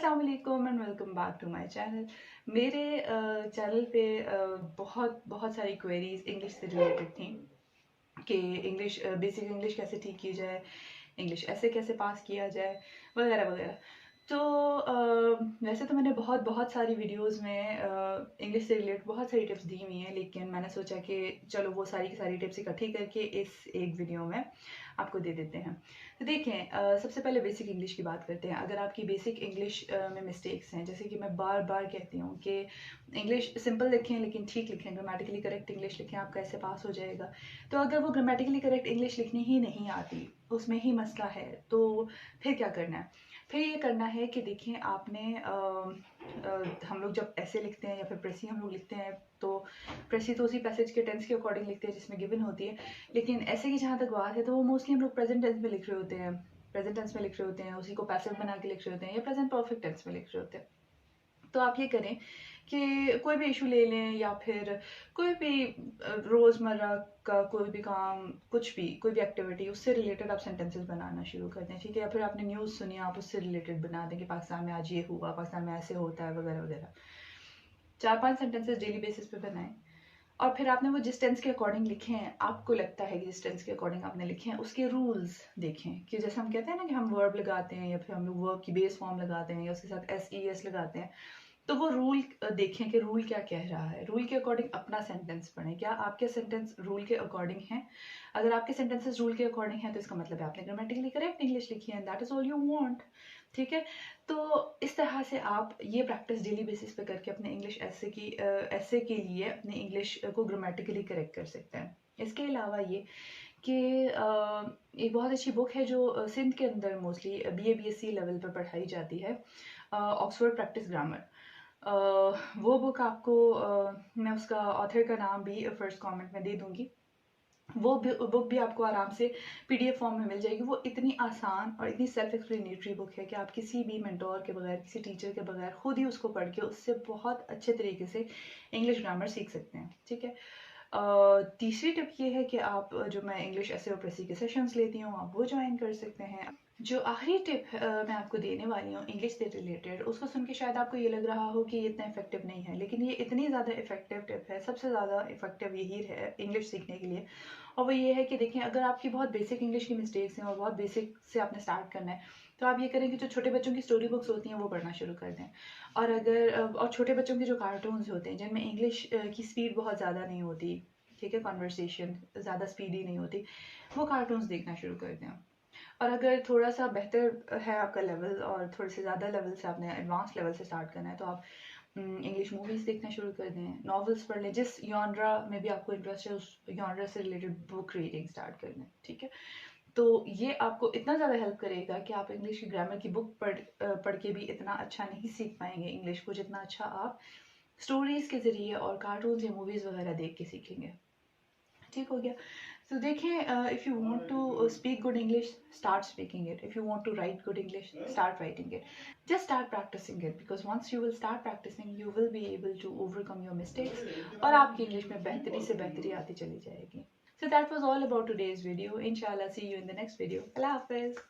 अस्सलाम वालेकुम and welcome back to my channel. मेरे चैनल पे बहुत बहुत सारी क्वेरीज इंग्लिश से रिलेटेड थी कि इंग्लिश बेसिक इंग्लिश कैसे ठीक की जाए, इंग्लिश ऐसे कैसे पास किया जाए, वगैरह वगैरह। तो वैसे तो मैंने बहुत बहुत सारी वीडियोस में इंग्लिश से रिलेटेड बहुत सारी टिप्स दी हुई हैं, लेकिन मैंने सोचा कि चलो वो सारी की सारी टिप्स इकट्ठी करके इस एक वीडियो में आपको दे देते हैं। तो देखें, सबसे पहले बेसिक इंग्लिश की बात करते हैं। अगर आपकी बेसिक इंग्लिश में मिस्टेक्स हैं, जैसे कि मैं बार बार कहती हूँ कि इंग्लिश सिंपल लिखें लेकिन ठीक लिखें, ग्रामेटिकली करेक्ट इंग्लिश लिखें, आपका ऐसे पास हो जाएगा। तो अगर वो ग्रामेटिकली करेक्ट इंग्लिश लिखनी ही नहीं आती, उसमें ही मसला है, तो फिर क्या करना है? फिर ये करना है कि देखें आपने हम लोग जब ऐसे लिखते हैं या फिर प्रेसी हम लोग लिखते हैं, तो प्रेसी तो उसी पैसेज के टेंस के अकॉर्डिंग लिखते हैं जिसमें गिवन होती है। लेकिन ऐसे की जहाँ तक बात है तो वो मोस्टली हम लोग प्रेजेंट टेंस में लिख रहे होते हैं, प्रेजेंट टेंस में लिख रहे होते हैं, उसी को पैसिव बना के लिख रहे होते हैं या प्रेजेंट परफेक्ट टेंस में लिख रहे होते हैं। तो आप ये करें कि कोई भी इशू ले लें या फिर कोई भी रोज़मर्रा का कोई भी काम, कुछ भी, कोई भी एक्टिविटी, उससे रिलेटेड आप सेंटेंसेस बनाना शुरू कर दें, ठीक है? या फिर आपने न्यूज़ सुनी, आप उससे रिलेटेड बना दें कि पाकिस्तान में आज ये हुआ, पाकिस्तान में ऐसे होता है, वगैरह वगैरह। 4-5 सेंटेंसेस डेली बेसिस पे बनाएं। और फिर आपने वो जिस टेंस के अकॉर्डिंग लिखे हैं, आपको लगता है कि जिस टेंस के अकॉर्डिंग आपने लिखे हैं, उसके रूल्स देखें कि जैसे हम कहते हैं ना कि हम वर्ब लगाते हैं या फिर हम लोग वर्ब की बेस फॉर्म लगाते हैं या उसके साथ SES लगाते हैं। तो वो रूल देखें कि रूल क्या कह रहा है, रूल के अकॉर्डिंग अपना सेंटेंस पढ़ें। क्या आपके सेंटेंस रूल के अकॉर्डिंग हैं? अगर आपके सेंटेंसेस रूल के अकॉर्डिंग हैं तो इसका मतलब है आपने ग्रामेटिकली करेक्ट इंग्लिश लिखी है, and that is all you want. ठीक है? तो इस तरह से आप ये प्रैक्टिस डेली बेसिस पे करके अपने इंग्लिश ऐसे के लिए अपनी इंग्लिश को ग्रामेटिकली करेक्ट कर सकते हैं। इसके अलावा ये कि एक बहुत अच्छी बुक है जो सिंध के अंदर मोस्टली BA BSc लेवल पर पढ़ाई जाती है, ऑक्सफोर्ड प्रैक्टिस ग्रामर। वो बुक आपको मैं उसका ऑथर का नाम भी फर्स्ट कमेंट में दे दूंगी। वो बुक भी आपको आराम से PDF फॉर्म में मिल जाएगी। वो इतनी आसान और इतनी सेल्फ एक्सप्लेनेटरी बुक है कि आप किसी भी मेंटोर के बगैर, किसी टीचर के बगैर खुद ही उसको पढ़ के उससे बहुत अच्छे तरीके से इंग्लिश ग्रामर सीख सकते हैं। ठीक है? तीसरी टिप ये है कि आप जो मैं इंग्लिश ऐसे और प्रेसी के सेशंस लेती हूँ, आप वो ज्वाइन कर सकते हैं। जो आखिरी टिप मैं आपको देने वाली हूँ इंग्लिश से रिलेटेड, उसको सुन के शायद आपको ये लग रहा हो कि ये इतना इफेक्टिव नहीं है, लेकिन ये इतनी ज़्यादा इफेक्टिव टिप है, सबसे ज़्यादा इफेक्टिव यही है इंग्लिश सीखने के लिए। और वो ये है कि देखिए, अगर आपकी बहुत बेसिक इंग्लिश की मिस्टेक्स हैं और बहुत बेसिक से आपने स्टार्ट करना है, तो आप ये करें कि जो छोटे बच्चों की स्टोरी बुक्स होती हैं वो पढ़ना शुरू कर दें। और और छोटे बच्चों के जो कार्टून्स होते हैं जिनमें इंग्लिश की स्पीड बहुत ज़्यादा नहीं होती, ठीक है, कॉन्वर्सेशन ज़्यादा स्पीडी नहीं होती, वो कार्टून्स देखना शुरू कर दें। और अगर थोड़ा सा बेहतर है आपका लेवल और थोड़े से ज़्यादा लेवल से आपने एडवांस लेवल से स्टार्ट करना है, तो आप इंग्लिश मूवीज़ देखना शुरू कर दें, नॉवेल्स पढ़ लें, जिस जॉनरा में भी आपको इंटरेस्ट है उस जॉनरा से रिलेटेड बुक रीडिंग स्टार्ट कर दें। ठीक है? तो ये आपको इतना ज़्यादा हेल्प करेगा कि आप इंग्लिश की ग्रामर की बुक पढ़ के भी इतना अच्छा नहीं सीख पाएंगे इंग्लिश को, जितना अच्छा आप स्टोरीज़ के ज़रिए और कार्टून्स या मूवीज़ वगैरह देख के सीखेंगे। ठीक हो गया? तो देखें, if you want to speak good English, start speaking it. If you want to write good English, start writing it. Just start practicing it, because once you will start practicing you will be able to overcome your mistakes और आपकी English में बेहतरी से बेहतरी आती चली जाएगी। So that was all about today's video. Inshallah, see you in the next video. Allah Hafiz.